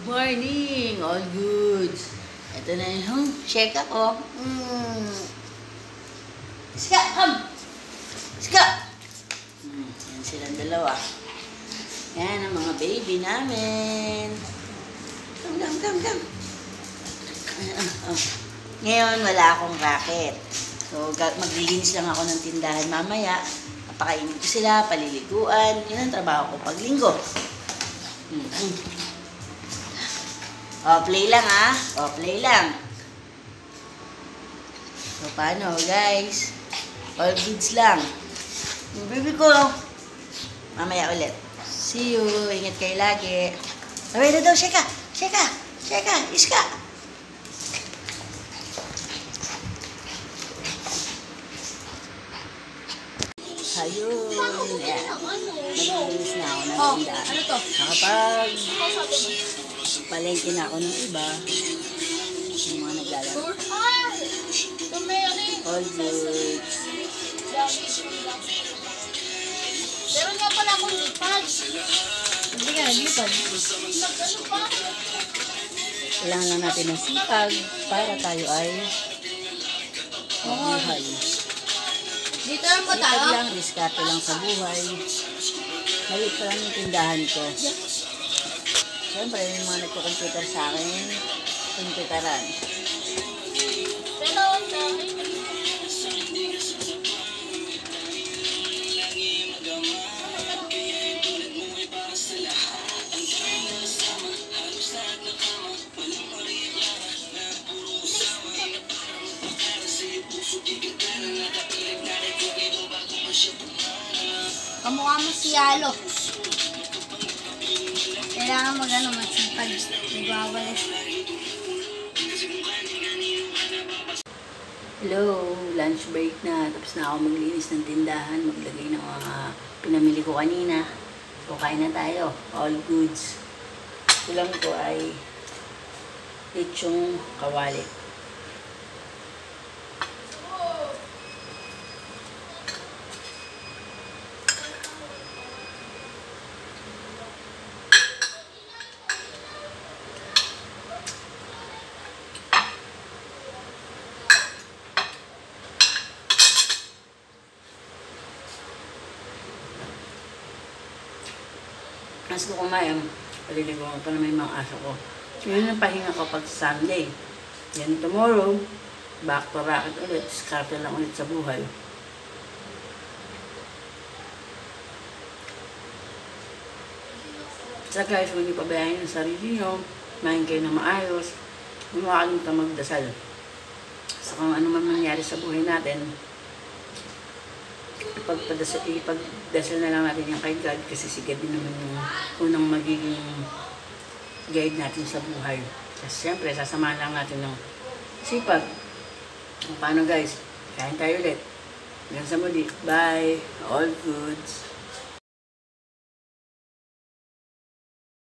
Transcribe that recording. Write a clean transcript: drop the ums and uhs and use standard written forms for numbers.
Morning! All goods. Ito na yung check up, oh. Iska, come! Iska! Yan silang dalawa. Yan ang mga baby namin. Come. Ngayon, wala akong racket. So, maglilinis lang ako ng tindahan mamaya. Papakainin ko sila, paliliguan. Yun ang trabaho ko pag linggo. O, play lang ha. O, play lang. So, paano guys? All goods lang. Yung baby ko, mamaya ulit. See you. Ingat kayo lagi. Sabay na daw, sheka. Iska. Ayun. Ayan. Naglinis na ako ng tindahan. Ano to? Nakapag palengke na ako ng iba. Yung mga naglalaro. All goods. Pero nga pala akong lipad. Hindi nga, lipad. Nag-ano pa? Kailangan lang natin ng sipag para tayo ay mabuhay. Dito lang ba tayo? Sipag lang, riskate lang sa buhay. Maliit pa lang yung tindahan ko. Siyempre, yung mga nagko-computer sa akin, computeran. Pero kamukha mo si Yalo. Kailangan magsipag. Nagwawalis. Hello, lunch break na. Tapos na ako maglinis ng tindahan, maglagay ng mga pinamili ko kanina. So, kain na tayo. All goods. Ulam ko ay lechong kawali. Mas ko kumain, paliliguan ko na may mga aso ko. Yun ang pahinga ko pag Sunday. Yan tomorrow, back to racket ulit, diskarte lang ulit sa buhay. So guys, huwag niyo pabayahin ang sarili niyo, kumain kayo na maayos, huwag makalimutan magdasal. So kung ano man mangyari sa buhay natin, ipagdasal na lang natin yung kay God kasi si God din naman yung unang magiging guide natin sa buhay. Kasi siyempre, sasamahan lang natin ng sipag. Paano guys? Kain tayo ulit. Hanggang sa muli. Bye! All goods!